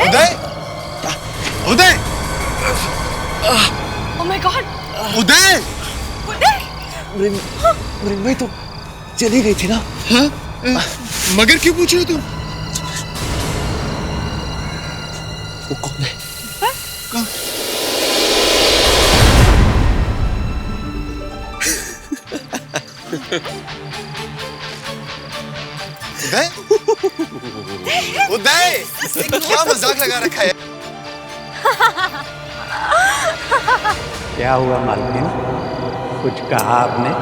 Uday, Uday, oh my God, Uday, Uday, Mrinmayi तो चली गई थी ना? हाँ? मगर क्यों पूछ रहे हो तुम? वो कौन है? कौन? उदय, उदय, क्या मजाक लगा रखा है? क्या हुआ मालकिन, कुछ कहा आपने?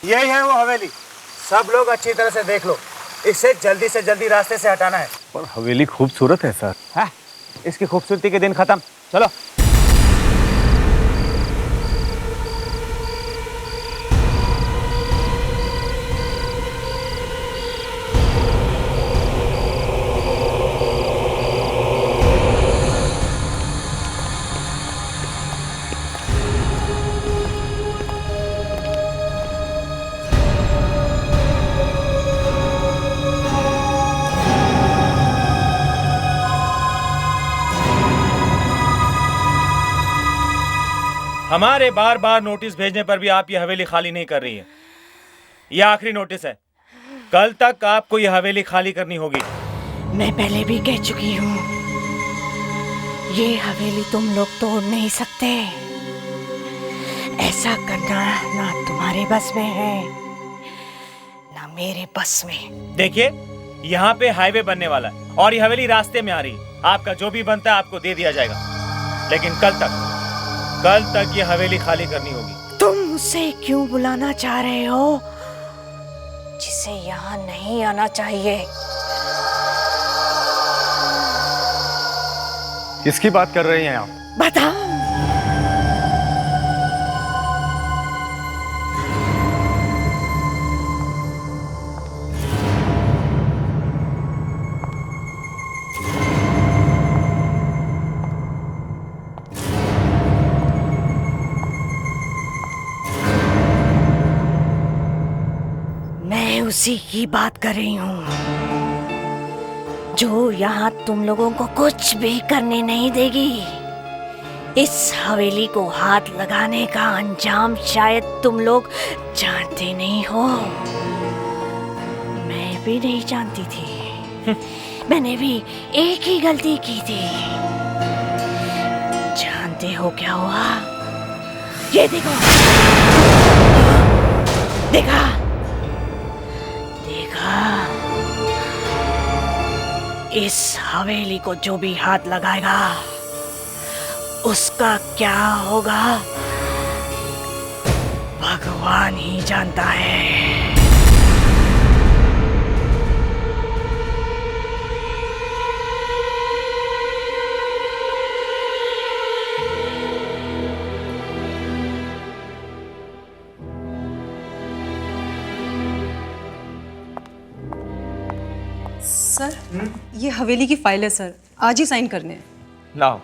यही है वो हवेली। सब लोग अच्छी तरह से देख लो, इसे जल्दी से जल्दी रास्ते से हटाना है। पर हवेली खूबसूरत है सर। है? इसकी खूबसूरती के दिन खत्म, चलो। हमारे बार बार नोटिस भेजने पर भी आप ये हवेली खाली नहीं कर रही है। ये आखिरी नोटिस है, कल तक आपको ये हवेली खाली करनी होगी। मैं पहले भी कह चुकी हूँ, ये हवेली तुम लोग तोड़ नहीं सकते। ऐसा करना ना तुम्हारे बस में है ना मेरे बस में। देखिए, यहाँ पे हाईवे बनने वाला है और ये हवेली रास्ते में आ रही है। आपका जो भी बनता है आपको दे दिया जाएगा, लेकिन कल तक ये हवेली खाली करनी होगी। तुम उसे क्यों बुलाना चाह रहे हो जिसे यहाँ नहीं आना चाहिए? किसकी बात कर रही हैं आप? बताओ। उसी की बात कर रही हूँ जो यहाँ तुम लोगों को कुछ भी करने नहीं देगी। इस हवेली को हाथ लगाने का अंजाम शायद तुम लोग जानते नहीं हो। मैं भी नहीं जानती थी। मैंने भी एक ही गलती की थी। जानते हो क्या हुआ? ये देखो, देखा? इस हवेली को जो भी हाथ लगाएगा उसका क्या होगा भगवान ही जानता है। सर, ये हवेली की फाइल है सर, आज ही साइन करने हैं। लाओ,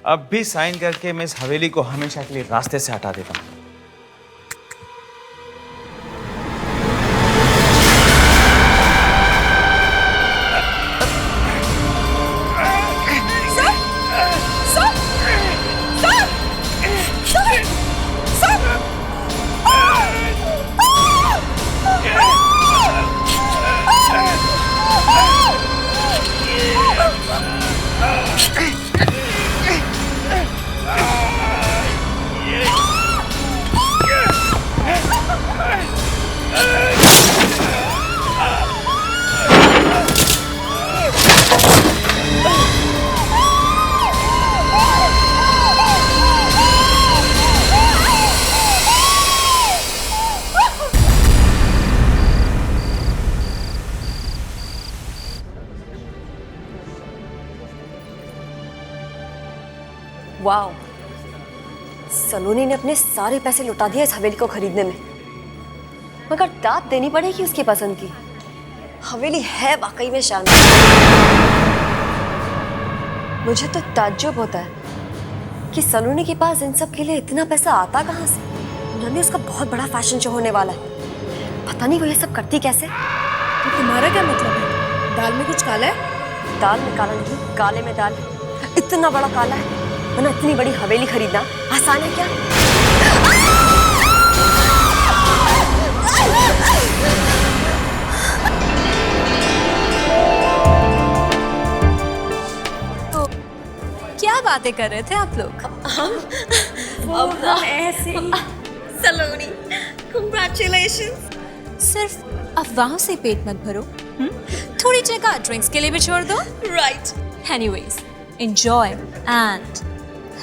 अब भी साइन करके मैं इस हवेली को हमेशा के लिए रास्ते से हटा देता हूँ। वाओ, सलोनी ने अपने सारे पैसे लुटा दिए इस हवेली को खरीदने में, मगर दाद देनी पड़ेगी उसकी पसंद की। हवेली है वाकई में शानदार। मुझे तो ताज्जुब होता है कि सलोनी के पास इन सब के लिए इतना पैसा आता कहाँ से। उन्होंने उसका बहुत बड़ा फैशन शो होने वाला है, पता नहीं वो ये सब करती कैसे। तो तुम्हारा क्या मतलब है? दाल में कुछ काला है? दाल में काला नहीं, काले में दाल है। इतना बड़ा काला है, वरना इतनी बड़ी हवेली खरीदना आसान है क्या? क्या बातें कर रहे थे आप लोग? अब ऐसे सलोनी, congratulations। सिर्फ अफवाहों से पेट मत भरो, थोड़ी जगह ड्रिंक्स के लिए भी छोड़ दो। Right। Anyways, enjoy and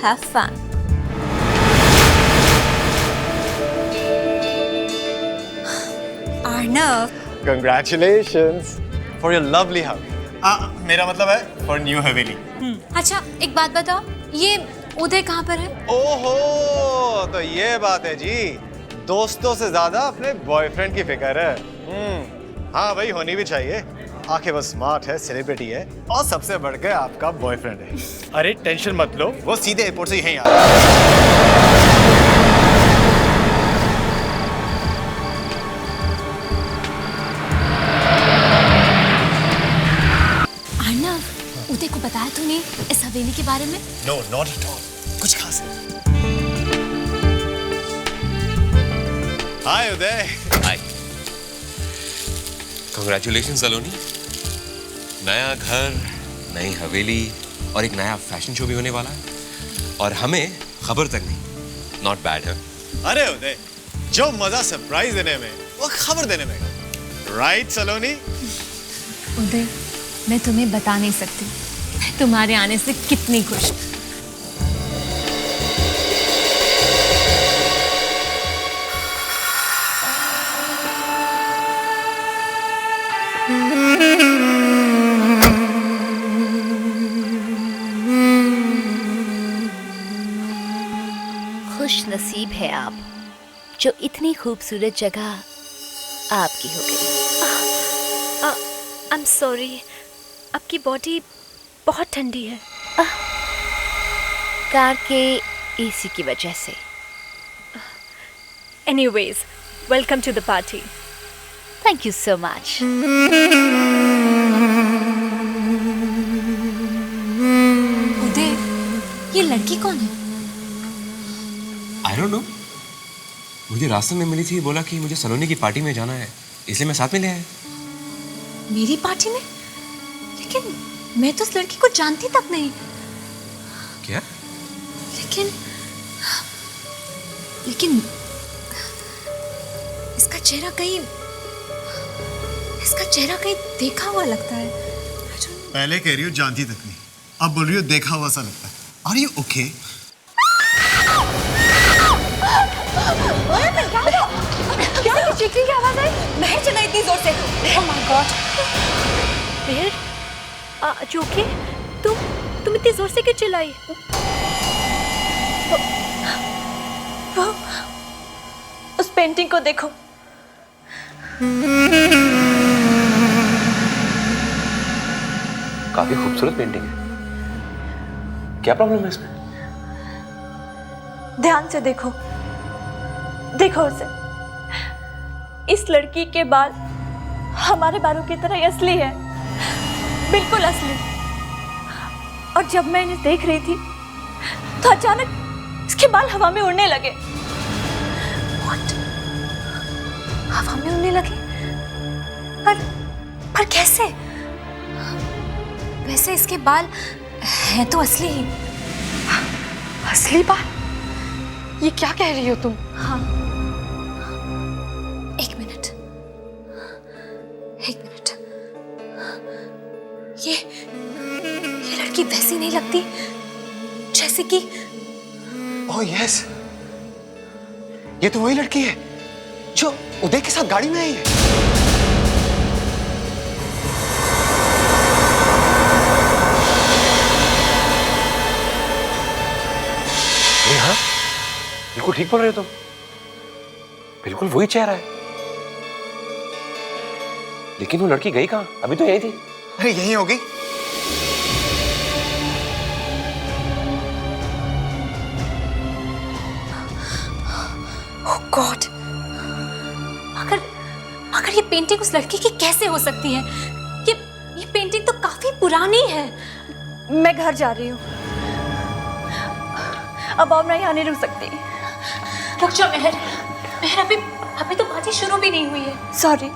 have fun. Arnav, Congratulations for your lovely house. मेरा मतलब है for new हवेली। अच्छा एक बात बताओ, ये उदय कहाँ पर है? ओहो, तो ये बात है जी। दोस्तों से ज्यादा अपने बॉयफ्रेंड की फिक्र है। हाँ भाई, होनी भी चाहिए। आखिर वो स्मार्ट है, सेलिब्रिटी है और सबसे बढ़कर आपका बॉयफ्रेंड है। अरे टेंशन मत लो, वो सीधे एयरपोर्ट से यहीं आ रहा है। अर्नव, उदय को बताया तूने इस हवेली के बारे में? No, not at all. कुछ खास नहीं। Hi उदय। हाय। कांग्रेचुलेशन सलोनी। नया घर, नई हवेली और एक नया फैशन शो भी होने वाला है, और हमें खबर तक नहीं। नॉट बैड है। अरे उदय, जो मजा सरप्राइज देने में वो खबर देने में। राइट सलोनी? उदय, मैं तुम्हें बता नहीं सकती मैं तुम्हारे आने से कितनी खुश हूँ। खुश नसीब है आप जो इतनी खूबसूरत जगह आपकी हो गई। आई एम सॉरी, आपकी बॉडी बहुत ठंडी है। कार के एसी की वजह से। Anyways, welcome to the party. Thank you so much. Uday, ये लड़की कौन है? आई डोंट नो, मुझे रास्ते में मिली थी, बोला कि मुझे सलोनी की पार्टी में जाना है, इसलिए मैं साथ में ले आया। मेरी पार्टी में? लेकिन मैं तो उस लड़की को जानती तक नहीं। क्या? लेकिन इसका चेहरा कहीं देखा हुआ लगता है। पहले कह रही हो जानती तक नहीं, अब बोल रही हो देखा हुआ सा लगता है। Are you okay? क्या चीखने की आवाज आई? महर चला इतनी जोर से। Oh my God! महर, जोके, तुम इतनी जोर से क्यों चिल्लाई? वो उस पेंटिंग को देखो। काफी खूबसूरत पेंटिंग है, क्या प्रॉब्लम है इसमें? ध्यान से देखो, देखो उसे। इस लड़की के बाल हमारे बालों की तरह असली है, बिल्कुल असली। और जब मैं इन्हें देख रही थी तो अचानक इसके बाल हवा में उड़ने लगे। What? हवा में उड़ने लगे? पर कैसे? वैसे इसके बाल हैं तो असली ही। असली बात? ये क्या कह रही हो तुम? हाँ, एक मिनट। ये लड़की वैसी नहीं लगती जैसे कि। ओह यस, ये तो वही लड़की है जो उदय के साथ गाड़ी में आई है। बिल्कुल ठीक बोल रहे हो तुम, बिल्कुल वही चेहरा है। लेकिन वो लड़की गई कहाँ? अभी तो यही थी। अरे यही होगी। ओह गॉड, अगर अगर ये पेंटिंग उस लड़की की कैसे हो सकती है? ये पेंटिंग तो काफी पुरानी है। मैं घर जा रही हूँ, अब और मैं यहाँ नहीं रुक सकती। रुक जाओ मेहर, मेहर अभी तो बातें शुरू भी नहीं हुई है। सॉरी,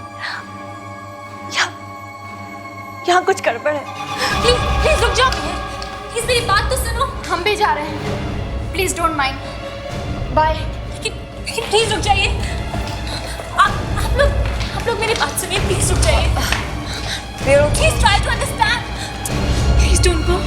यहाँ कुछ गड़बड़ है। प्लीज प्लीज रुक जाओ मेहर, प्लीज मेरी बात तो सुनो। हम भी जा रहे हैं, प्लीज डोंट माइंड, बाय। लेकिन प्लीज रुक जाइए, आप लोग मेरी बात सुनिए, प्लीज रुक जाइए। Please try to understand, please don't go.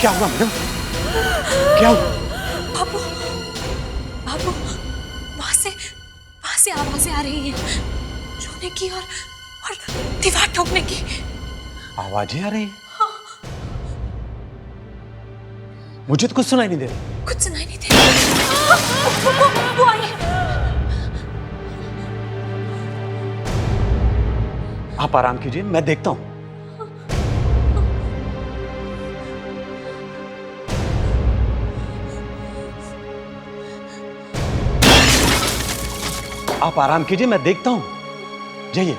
क्या हुआ मैडम? क्या हुआ? बाबू, बाबू, वहां से आवाजें आ रही हैं, रोने की और दीवार ठोकने की आवाजें आ रही हैं? मुझे तो कुछ सुनाई नहीं दे रहा। कुछ सुनाई नहीं दे रहा। वो आई है। आप आराम कीजिए, मैं देखता हूं। आप आराम कीजिए, मैं देखता हूं। जाइए।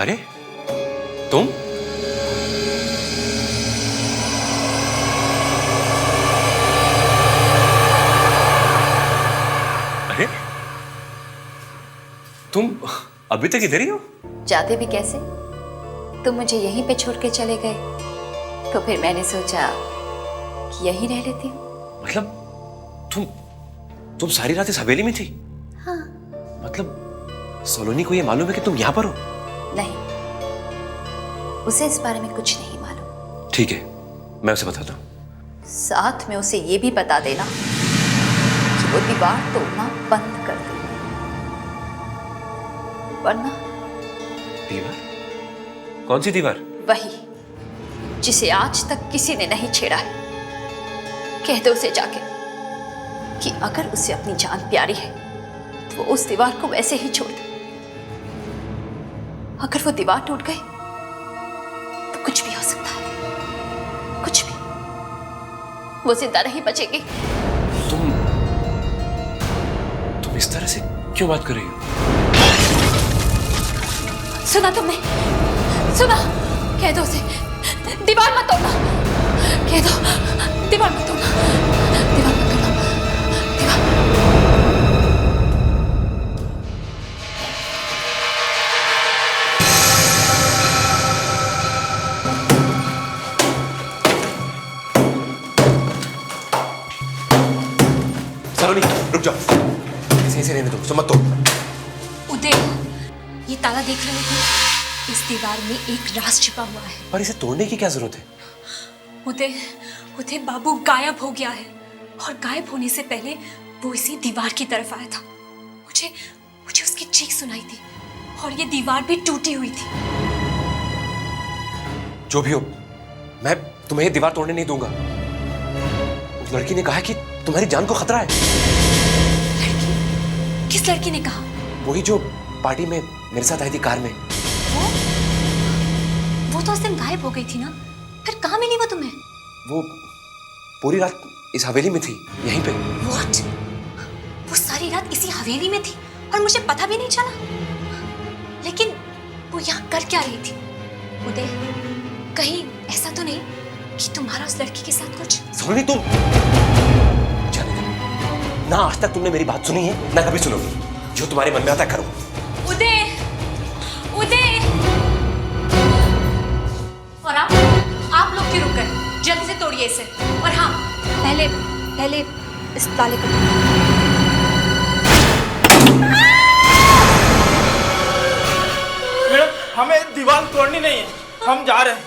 अरे तुम? अरे तुम अभी तक इधर ही हो? जाते भी कैसे? तुम मुझे यहीं पे छोड़ के चले गए, तो फिर मैंने सोचा कि यहीं रह लेती हूँ। मतलब तुम सारी रात इस हवेली में थी? हाँ। मतलब सलोनी को ये मालूम है कि तुम यहाँ पर हो? नहीं, उसे इस बारे में कुछ नहीं मालूम। ठीक है, मैं उसे बताता हूँ। साथ में उसे ये भी बता देना कि वो दीवार तोड़ना बंद कर दे, वरना दीवार? कौन सी दीवार? वही जिसे आज तक किसी ने नहीं छेड़ा है। कह दो उसे जाके कि अगर उसे अपनी जान प्यारी है तो वो उस दीवार को वैसे ही छोड़ दे। अगर वो दीवार टूट गई तो कुछ भी हो सकता है, कुछ भी। वो जिंदा नहीं बचेगी। तुम इस तरह से क्यों बात कर रही हो? सुना तुमने? सुना? कह दो उसे दीवार मत तोड़ना। कह दो दीवार मत तोड़ना, दीवार मत तोड़ना, दीवार। सलोनी रुक जाओ, इसे ऐसे रहने दो, मत तोड़। उदय, ये ताला देख रहे थे? इस दीवार में एक राज छिपा हुआ है। पर इसे तोड़ने की क्या जरूरत है? उदय, उदय बाबू गायब हो गया है, और गायब होने से पहले वो इसी दीवार की तरफ आया था। मुझे मुझे उसकी चीख सुनाई थी, और ये दीवार भी टूटी हुई थी। जो भी हो, मैं तुम्हें दीवार तोड़ने नहीं दूंगा। उस लड़की ने कहा कि तुम्हारी जान को खतरा है। लड़की? किस लड़की ने कहा? वही जो पार्टी में मेरे साथ आई थी कार में। वो तो उस दिन गायब हो गई थी ना, फिर कहाँ मिली वो तुम्हें? वो पूरी रात इस हवेली में थी, यहीं पे। What? वो सारी रात इसी हवेली में थी और मुझे पता भी नहीं चला। लेकिन वो यहाँ कर क्या रही थी? उदय, कहीं ऐसा तो नहीं कि तुम्हारा उस लड़की के साथ कुछ? सोनी तुम जाने दो। ना आज तक तुमने मेरी बात सुनी है, ना कभी सुनोगी। जो तुम्हारे मन में आता है करो। उदय, उदय! और आप लोग क्यों रुक गए? जल्दी से तोड़िए इसे। और हाँ, पहले इस ताले को। मैडम, हमें दीवार तोड़नी नहीं है, हम जा रहे हैं।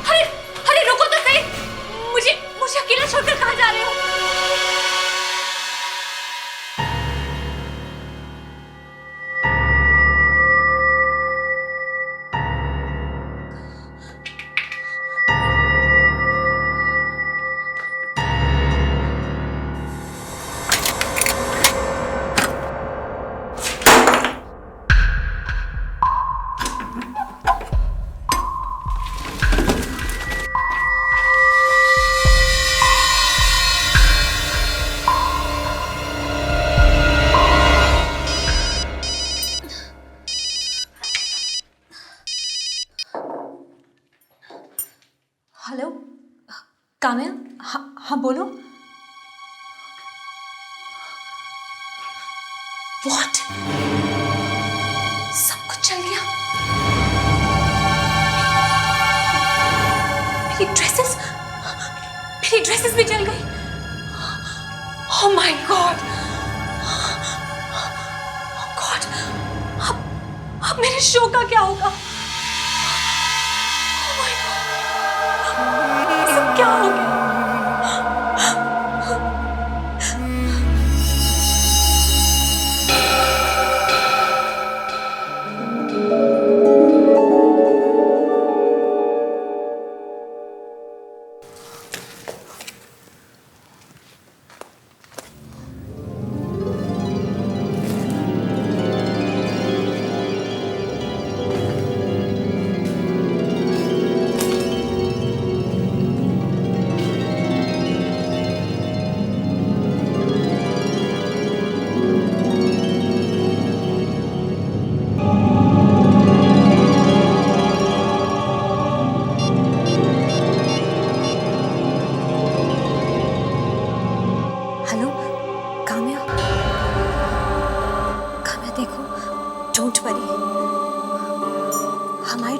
अरे अरे रुको तो सही, मुझे अकेला छोड़कर कहाँ जा रहे हो? हेलो काम्या, हाँ बोलो। व्हाट? सब कुछ चल गया? मेरी ड्रेसेस भी जल गई। ओह माय गॉड, अब मेरे शो का क्या होगा? ओह माय गॉड, ये सब क्या हो गया?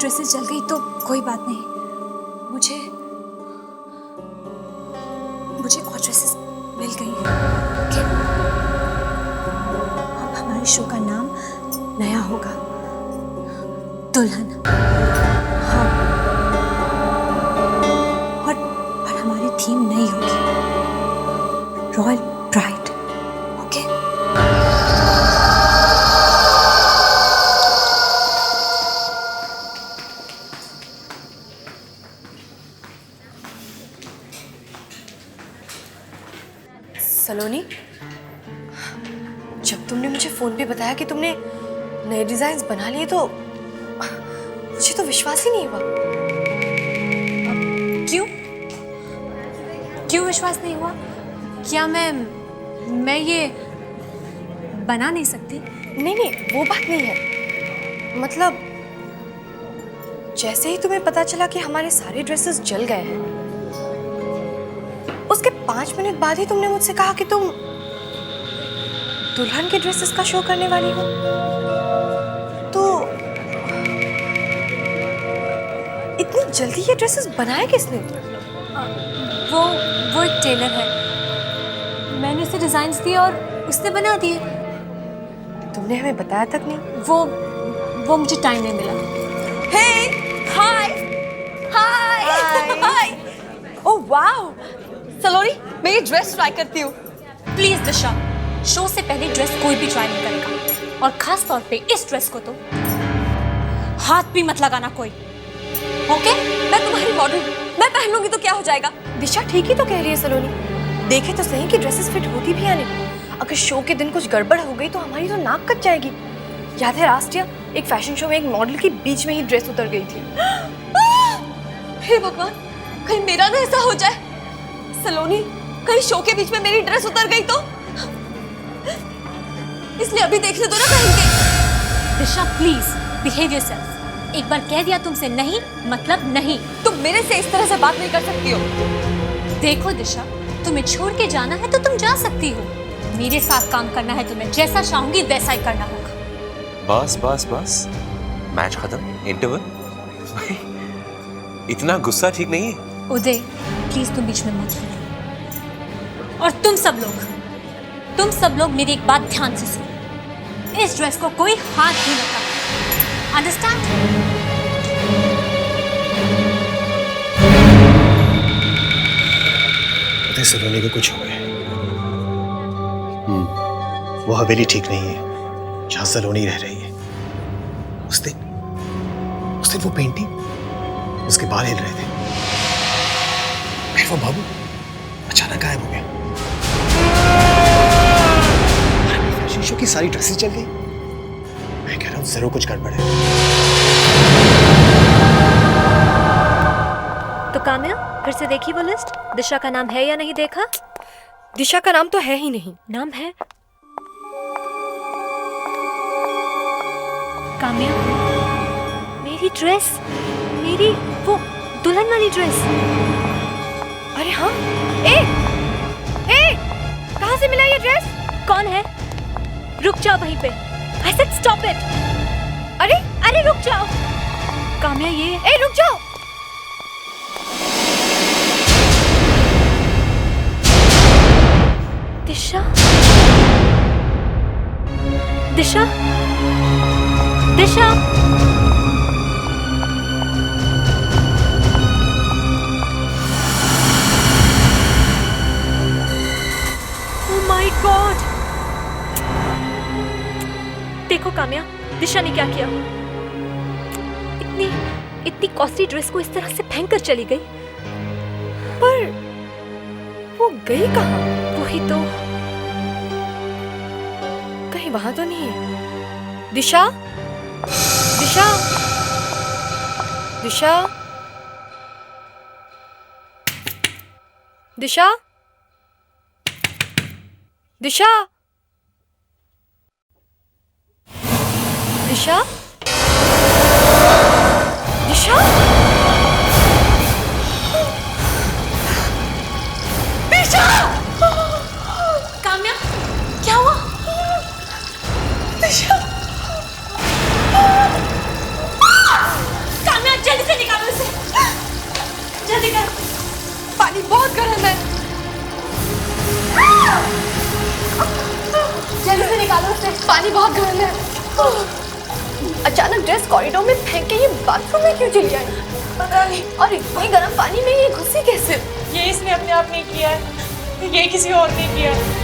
ड्रेसेस जल गई तो कोई बात नहीं, मुझे और ड्रेसेस मिल गई हैं। ओके, अब हमारे शो का नाम नया होगा, दुल्हन। हाँ, और हमारी थीम नई होगी, रॉयल ब्राइड। ओके, सलोनी, जब तुमने मुझे फोन पे बताया कि तुमने नए डिजाइन्स बना लिए तो मुझे तो विश्वास ही नहीं हुआ। क्यों विश्वास नहीं हुआ? क्या मैं ये बना नहीं सकती? नहीं, वो बात नहीं है। मतलब जैसे ही तुम्हें पता चला कि हमारे सारे ड्रेसेस जल गए हैं, उसके 5 मिनट बाद ही तुमने मुझसे कहा कि तुम दुल्हन के ड्रेसेस का शो करने वाली हो। तो इतनी जल्दी ये ड्रेसेस बनाए किसने? वो एक टेलर है, मैंने उसे डिजाइन्स दिए और उसने बना दिए। तुमने हमें बताया तक नहीं। वो मुझे टाइम नहीं मिला। हाय। ओह वाओ, सलोनी, मैं ये ड्रेस ट्राई करती हूँ। प्लीज दिशा, शो से पहले ड्रेस कोई भी ट्राई नहीं करेगा, और खास तौर पे इस ड्रेस को तो हाथ भी मत लगाना कोई। ओके, मैं तुम्हारी मॉडल, मैं पहन लूंगी तो क्या हो जाएगा? दिशा ठीक ही तो कह रही है सलोनी। देखे तो सही कि ड्रेसेस फिट होती भी या नहीं। अगर शो के दिन कुछ गड़बड़ हो गई तो हमारी तो नाक कट जाएगी। याद है लास्ट ईयर एक फैशन शो में एक मॉडल की बीच में ही ड्रेस उतर गई थी। हे भगवान, कहीं मेरा ना ऐसा हो जाए। सलोनी, कहीं शो के बीच में मेरी ड्रेस उतर गई तो? इसलिए अभी देखने दो ना पहन के। दिशा प्लीज बिहेव योरसेल्फ। एक बार कह दिया तुमसे नहीं मतलब नहीं। तुम मेरे से इस तरह से बात नहीं कर सकती हो। देखो दिशा, तुम्हें छोड़ के जाना है तो तुम जा सकती हो, मेरे साथ काम करना है तुम्हें जैसा चाहूंगी वैसा ही करना होगा। बस मैच खत्म, इंटरवल। इतना गुस्सा ठीक नहीं है। उदय प्लीज तुम बीच में मत बोलो। और तुम सब लोग मेरी एक बात ध्यान से सुनो, इस ड्रेस को कोई हाथ नहीं लगाता, अंडरस्टैंड? सलोनी को कुछ हो गया। वो हवेली ठीक नहीं है जहां सलोनी रह रही है। उस दिन वो पेंटिंग, उसके बाल हिल रहे थे, फिर वो बाबू अचानक गायब हो गया। फैशन शो की सारी ड्रेसेस चल गई। मैं कह रहा हूं जरूर कुछ गड़बड़ है। तो काम्या, फिर से देखी वो लिस्ट? दिशा का नाम है या नहीं देखा? दिशा का नाम तो है ही नहीं। नाम है काम्या। मेरी ड्रेस, मेरी वो दुल्हन वाली ड्रेस। अरे हाँ, कहाँ से मिला ये ड्रेस? कौन है? रुक जाओ वहीं पे। I said stop it. अरे रुक जाओ काम्या, ये रुक जाओ। दिशा, दिशा, दिशा। Oh my God! देखो काम्या, दिशा ने क्या किया। इतनी कॉस्टली ड्रेस को इस तरह से फेंक कर चली गई। पर वो गई कहाँ? वही तो, कहीं वहां तो नहीं है। दिशा, दिशा, दिशा, दिशा, दिशा, दिशा, दिशा, दिशा। काम्या, क्या हुआ? दिशा, काम्या पानी बहुत गर्म है। अचानक ड्रेस कॉरिडोर में फेंक के ये बाथरूम में क्यों चली आई? पता नहीं। और इतने गर्म पानी में ये घुसी कैसे? ये इसने अपने आप नहीं किया है, ये किसी और ने किया है।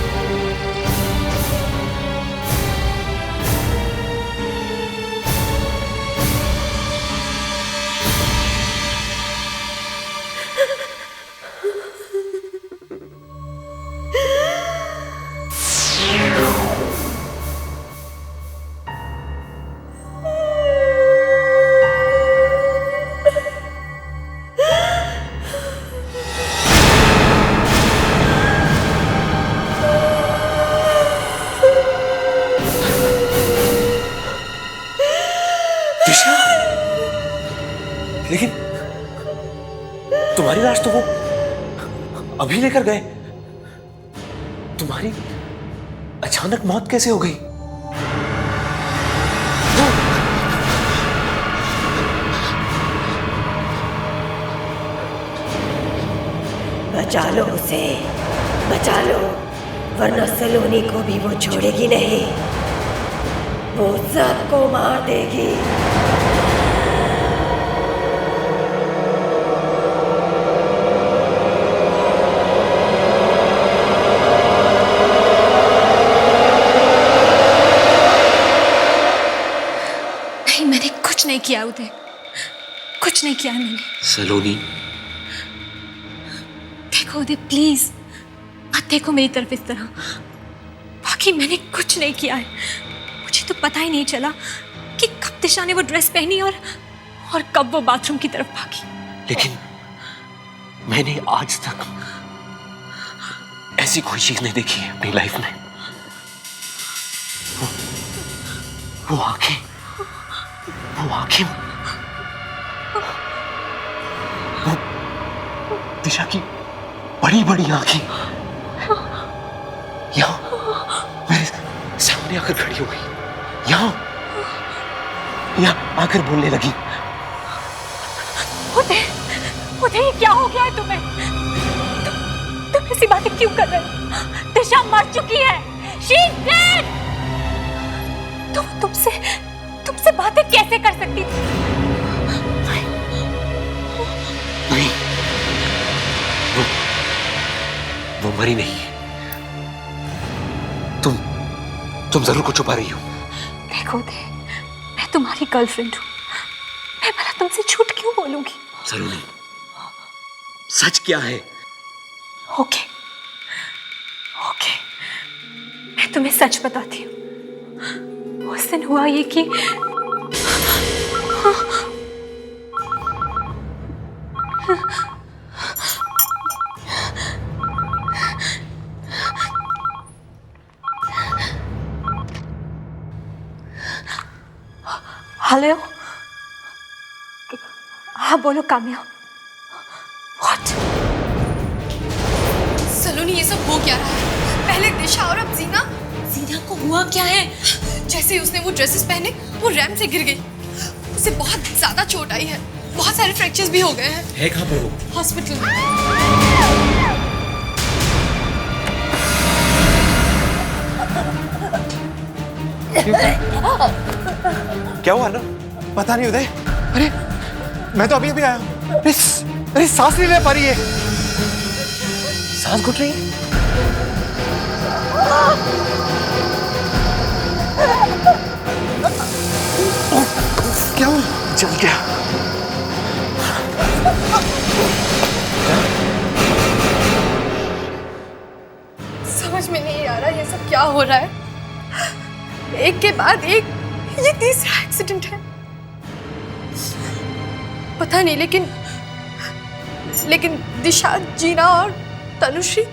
लेकिन तुम्हारी लाश तो वो अभी लेकर गए। तुम्हारी अचानक मौत कैसे हो गई? बचा लो उसे, बचा लो, वरना सलोनी को भी वो छोड़ेगी नहीं, वो सबको मार देगी। नहीं, मैंने कुछ नहीं किया उदय, कुछ नहीं किया मैंने। सलोनी, देखो उदय प्लीज मत देखो मेरी तरफ इस तरह। बाकी मैंने कुछ नहीं किया है। मुझे तो पता ही नहीं चला कि कब दिशा ने वो ड्रेस पहनी और कब वो बाथरूम की तरफ भागी। लेकिन मैंने आज तक ऐसी कोई चीज नहीं देखी है अपनी लाइफ में। वो आंखें, वो दिशा की बड़ी बड़ी आंखें यहाँ मेरे सामने आकर खड़ी हो गई, यहाँ आकर बोलने लगी। उदय ये क्या हो गया है तुम्हें? तुम ऐसी बातें क्यों कर रहे हो? दिशा मर चुकी है। She is dead! तुमसे बातें कैसे कर सकती थी? नहीं, वो मरी नहीं है। तुम जरूर कुछ छुपा रही हो। देखो उदय, मैं तुम्हारी गर्लफ्रेंड हूँ, मैं भला तुमसे झूठ क्यों बोलूंगी? सलोनी, सच क्या है? ओके, मैं तुम्हें सच बताती हूँ। उस दिन हुआ ये कि हेलो, हाँ बोलो काम्या। What? सलोनी ये सब हो क्या रहा है? पहले दिशा और अब जीना। जीना को हुआ क्या है? जैसे ही उसने वो ड्रेसेस पहने वो रैंप से गिर गई। उसे बहुत ज्यादा चोट आई है, बहुत सारे फ्रैक्चर्स भी हो गए हैं। है कहाँ पर वो? हॉस्पिटल में। क्या हुआ ना? पता नहीं उदय। अरे मैं तो अभी आया हूँ। अरे सांस नहीं ले पा रही है। सांस घुट रही है? क्या हुआ? जल गया। समझ में नहीं आ रहा ये सब क्या हो रहा है। एक के बाद एक ये तीसरा एक्सीडेंट है। पता नहीं, लेकिन दिशा, जीना और तनुश्री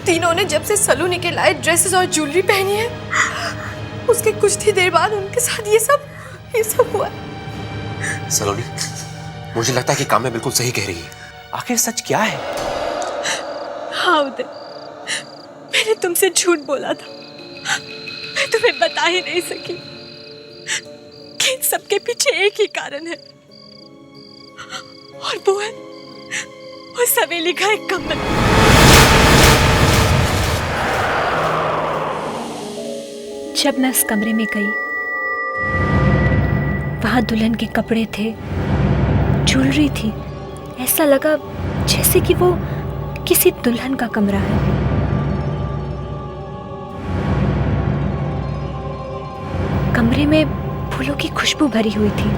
तीनों ने जब से सलोनी के लाए ड्रेसेस और ज्वेलरी पहनी है, उसके कुछ ही देर बाद उनके साथ ये सब हुआ। सलोनी, मुझे लगता है कि काम्या बिल्कुल सही कह रही है। आखिर सच क्या है? हाँ उदय, मैंने तुमसे झूठ बोला था। मैं तुम्हें बता ही नहीं सकी कि इन सबके पीछे एक ही कारण है, और वो है उस हवेली का एक कमल। जब मैं उस कमरे में गई, वहां दुल्हन के कपड़े थे, ज्वेलरी थी। ऐसा लगा जैसे कि वो किसी दुल्हन का कमरा है। कमरे में फूलों की खुशबू भरी हुई थी।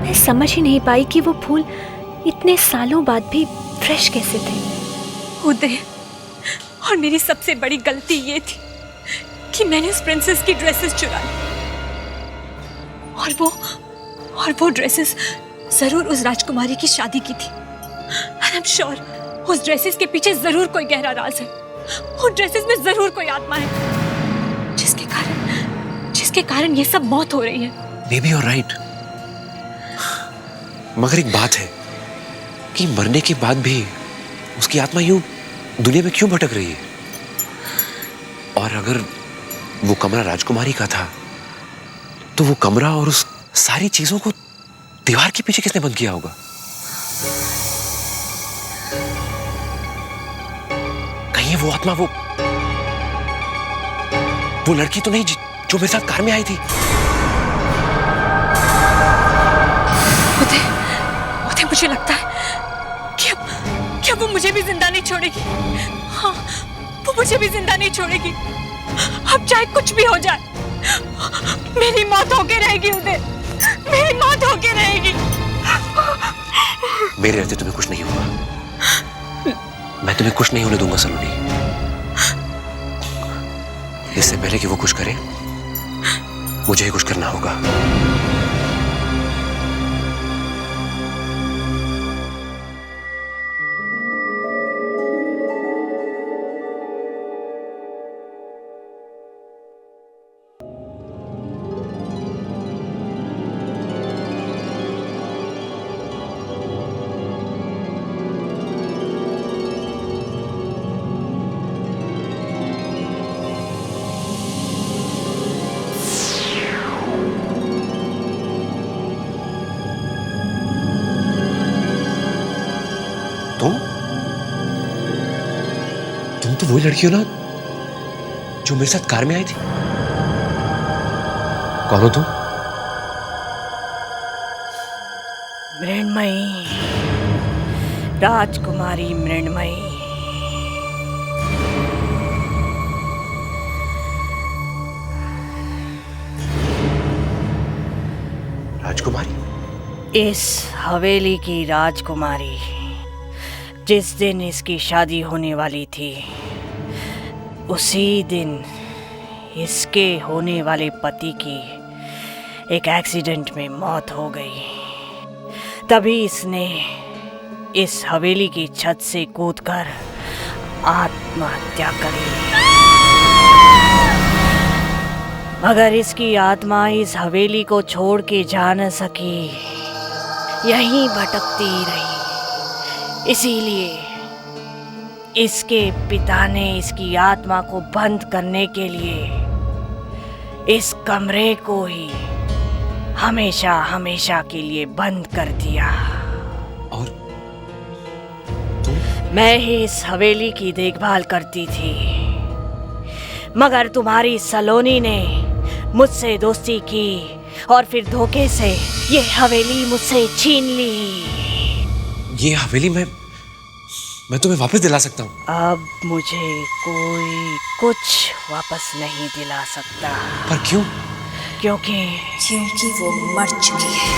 मैं समझ ही नहीं पाई कि वो फूल इतने सालों बाद भी फ्रेश कैसे थे। उदय, और मेरी सबसे बड़ी गलती ये थी कि मैंने उस प्रिंसेस की ड्रेसेस चुरा ली। और वो ड्रेसेस जरूर उस राजकुमारी की शादी की थी। And I'm sure उस ड्रेसेस के पीछे जरूर कोई गहरा राज है। उस ड्रेसेस में जरूर कोई आत्मा है जिसके कारण ये सब मौत हो रही है। Maybe you're right. मगर एक बात है कि मरने के बाद भी उसकी आत्मा यूं दुनिया में क्यों भटक रही है? और अगर वो कमरा राजकुमारी का था, तो वो कमरा और उस सारी चीजों को दीवार के पीछे किसने बंद किया होगा? कहीं वो आत्मा वो लड़की तो नहीं जो मेरे साथ कार में आई थी? उदय, मुझे लगता है कि अब वो मुझे भी जिंदा नहीं छोड़ेगी। हाँ, वो मुझे भी जिंदा नहीं छोड़ेगी। अब चाहे कुछ भी हो जाए, मेरी मौत होके रहेगी उदय, मेरी मौत होके रहेगी। मेरे रहते तुम्हें कुछ नहीं होगा। मैं तुम्हें कुछ नहीं होने दूंगा सलोनी। इससे पहले कि वो कुछ करे, मुझे ही कुछ करना होगा। तुम तो वही लड़की हो ना जो मेरे साथ कार में आई थी? कौन हो तुम? मृण्मयी, राजकुमारी मृण्मयी। राजकुमारी? इस हवेली की राजकुमारी। जिस दिन इसकी शादी होने वाली थी, उसी दिन इसके होने वाले पति की एक एक्सीडेंट में मौत हो गई। तभी इसने इस हवेली की छत से कूदकर आत्महत्या करी। मगर इसकी आत्मा इस हवेली को छोड़ के जा न सकी, यहीं भटकती रही। इसीलिए इसके पिता ने इसकी आत्मा को बंद करने के लिए इस कमरे को ही हमेशा हमेशा के लिए बंद कर दिया। और मैं ही इस हवेली की देखभाल करती थी, मगर तुम्हारी सलोनी ने मुझसे दोस्ती की और फिर धोखे से ये हवेली मुझसे छीन ली। ये हवेली मैं तुम्हें वापस दिला सकता हूँ। अब मुझे कोई कुछ वापस नहीं दिला सकता। पर क्यों? क्योंकि वो मर चुकी है।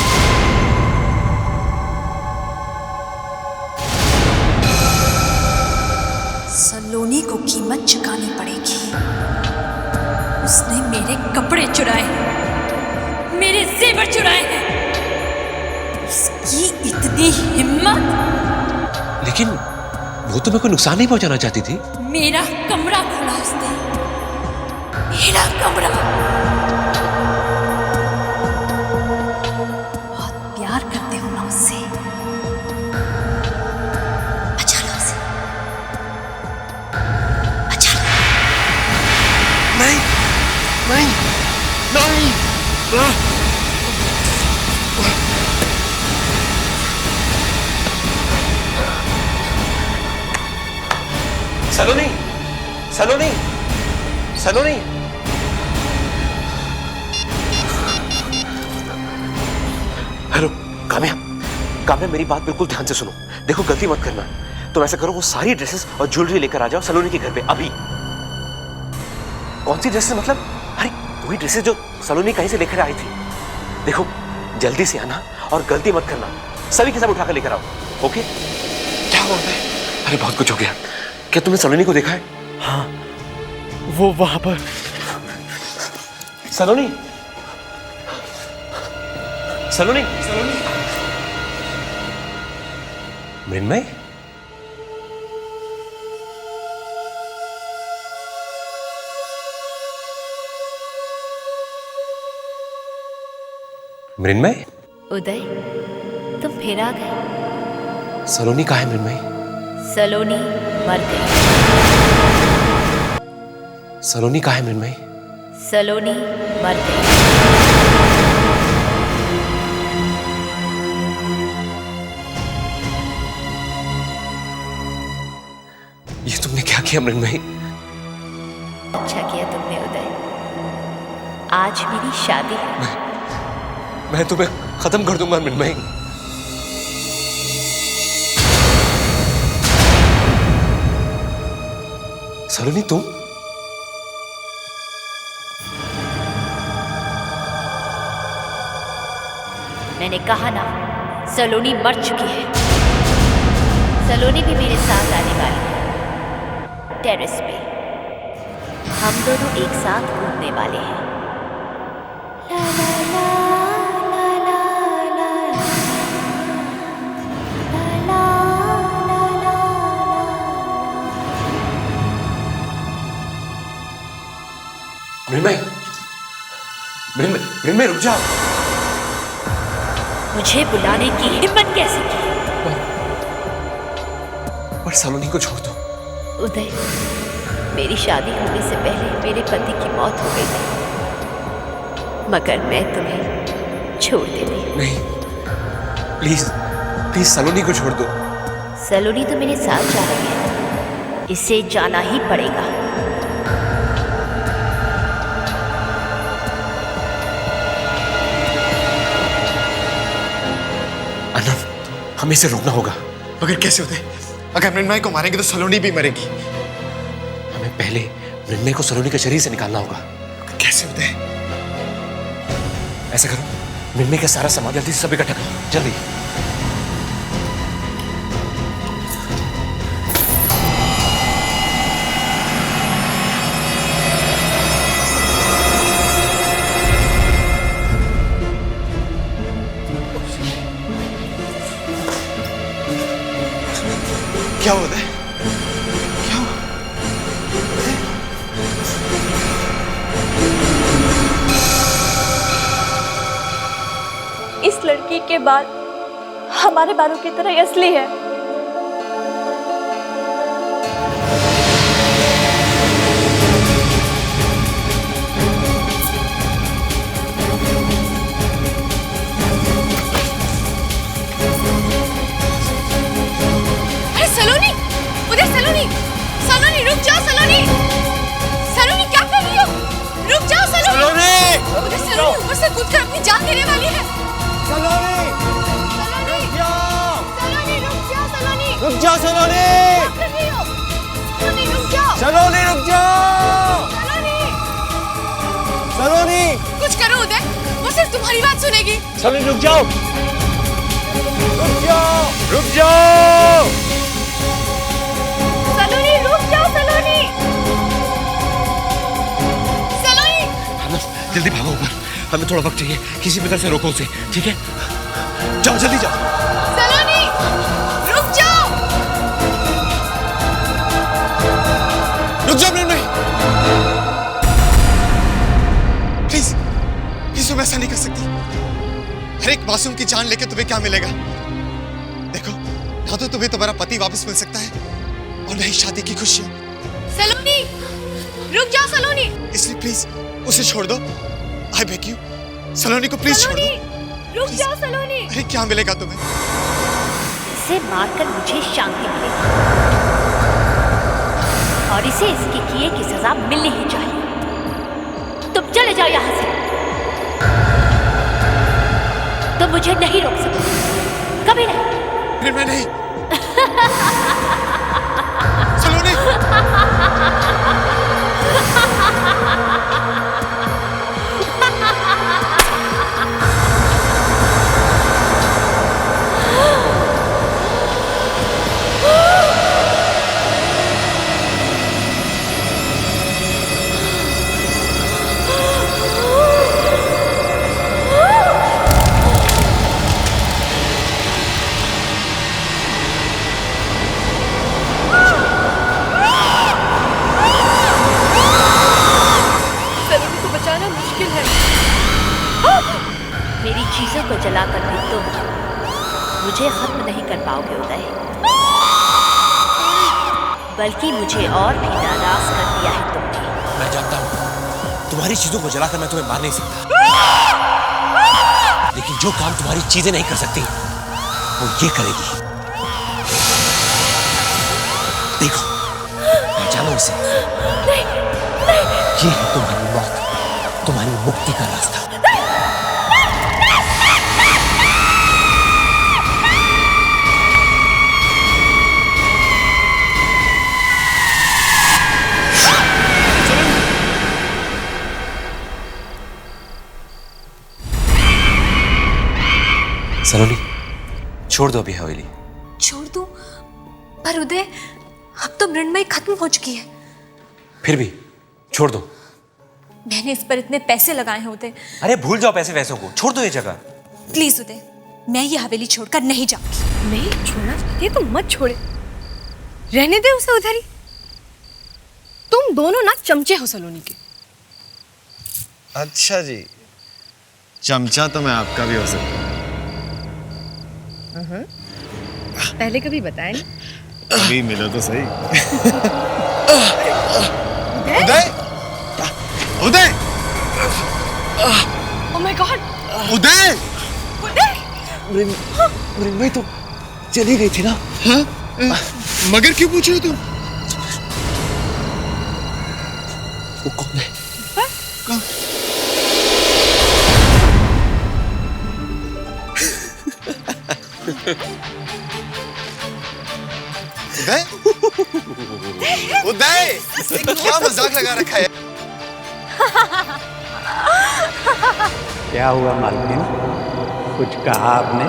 सलोनी को कीमत चुकानी पड़ेगी। उसने मेरे कपड़े चुराए, मेरे जेवर चुराए हैं। उसकी इतनी हिम्मत! लेकिन वो तुम्हें कोई नुकसान नहीं पहुंचाना चाहती थी। मेरा कमरा खोला उसने, मेरा कमरा। बहुत प्यार करते हो ना उससे, बचा लो उसे, बचा लो। नहीं नहीं नहीं। सलोनी, सलोनी, सलोनी। काम्या, काम्या मेरी बात बिल्कुल ध्यान से सुनो। देखो गलती मत करना। तुम ऐसा करो, वो सारी ड्रेसेस और ज्वेलरी लेकर आ जाओ सलोनी के घर पे अभी। कौन सी ड्रेसेस मतलब? अरे वही ड्रेसेस जो सलोनी कहीं से लेकर आई थी। देखो जल्दी से आना और गलती मत करना। सभी के सब उठाकर लेकर आओ, ओके? क्या हुआ है? अरे बहुत कुछ हो गया। क्या तुमने सलोनी को देखा है? हाँ, वो वहां पर। सलोनी, सलोनी, सलोनी। मृण्मय, मृण्मय। उदय, तुम फिर आ गए। सलोनी कहाँ है मृण्मय? सलोनी मर गई। सलोनी कहाँ है मृण्मय? सलोनी मर गई। ये तुमने क्या किया मृण्मय? अच्छा किया तुमने उदय। आज मेरी शादी है। मैं तुम्हें खत्म कर दूंगा मृण्मय। सलोनी तुम? मैंने कहा ना, सलोनी मर चुकी है। सलोनी भी मेरे साथ आने वाली है टेरेस पे। हम दोनों एक साथ घूमने वाले हैं। ला ला ला ला ला ला ला ला ला। मृण्मय, मृण्मय, मृण्मय रुक जाओ। मुझे बुलाने की हिम्मत कैसे की? पर सलोनी को छोड़ दो। उदय, मेरी शादी होने से पहले मेरे पति की मौत हो गई थी, मगर मैं तुम्हें छोड़ देती। नहीं, प्लीज प्लीज सलोनी को छोड़ दो। सलोनी तो मेरे साथ जा रही है, इसे जाना ही पड़ेगा। अनव, हमें इसे रोकना होगा। मगर कैसे होते? अगर मृण्मय को मारेंगे तो सलोनी भी मरेगी। हमें पहले मृण्मय को सलोनी के शरीर से निकालना होगा। कैसे होते? ऐसा करो, मृण्मय का सारा सामान जल्दी से सब इकट्ठा करो, जल्दी। क्या होता है? क्या हुआ? इस लड़की के बाल हमारे बालों की तरह असली है। सलोनी, उधर सलोनी, सलोनी रुक जाओ सलोनी, सलोनी क्या कर रही हो? रुक जाओ सलोनी, उधर सलोनी ऊपर से कूदकर अपनी जान देने वाली है। सलोनी, सलोनी, सलोनी रुक जाओ सलोनी, रुक जाओ सलोनी, क्या कर रही हो? सलोनी रुक जाओ, सलोनी रुक जाओ, सलोनी, सलोनी कुछ करो उदय, वो सिर्फ तुम्हारी बात सुनेगी। सलोनी रुक जाओ, रुक जाओ, रुक जाओ। सलोनी रुक जाओ सलोनी, सलोनी। जल्दी भागो ऊपर, हमें थोड़ा वक्त चाहिए। किसी भी तरह से रोको उसे, ठीक है? जाओ जल्दी जाओ। सलोनी रुक जाओ, रुक जाओ मृण्मय, प्लीज प्लीज तुम ऐसा नहीं कर सकती। हर एक मासूम की जान लेके तुम्हें क्या मिलेगा? देखो, ना तो तुम्हें तुम्हारा पति वापस मिल सकता है और न ही शादी की खुशियां। सलोनी रुक जाओ सलोनी, इसलिए प्लीज उसे छोड़ दो। आई बेग यू, सलोनी को प्लीज छोड़ दो। रुक जाओ सलोनी। अरे क्या मिलेगा तुम्हें? इसे मारकर मुझे शांति मिलेगी और इसे इसके किए की सजा मिलनी ही चाहिए। तुम चले जाओ यहां से, तुम मुझे नहीं रोक सकते। भी नहीं। मृण्मय नहीं। सलोनी। सलोनी को बचाना मुश्किल है। मेरी चीजों को जलाकर भी तुम मुझे खत्म नहीं कर पाओगे उदय, बल्कि मुझे और भी नाराज कर दिया है तुमने। मैं जानता हूँ तुम्हारी चीजों को जलाकर मैं तुम्हें मार नहीं सकता, लेकिन जो काम तुम्हारी चीजें नहीं कर सकती वो ये करेगी। देखो, जानो इसे। ये है तुम्हारी मौत, तुम्हारी मुक्ति का रास्ता। सलोनी, छोड़ दो अभी हवेली। छोड़ दूं? पर उदय, अब तो मृण्मयी खत्म हो चुकी है। फिर भी छोड़ दो। मैंने इस पर इतने पैसे लगाए हैं उदय। अरे भूल जाओ पैसे वैसों को, छोड़ दो ये जगह। प्लीज उदय, मैं ये हवेली छोड़कर नहीं जाऊंगी। नहीं छोड़ना चाहती है तो मत छोड़े, रहने दे उसे उधर ही। तुम दोनों ना चमचे हो सलोनी के। अच्छा जी, चमचा तो मैं आपका भी हो सकता हूँ। पहले कभी बताया नहीं। अभी मिलो तो सही। उदय, उदय, ओह माय गॉड, उदय। मृण्मयी तो चली गई थी ना। हाँ? मगर क्यों पूछ रहे हो तुम? वो कौन है? कौन? उदय, उदय, क्या मजाक लगा रखा है? क्या हुआ मालकिन, कुछ कहा आपने?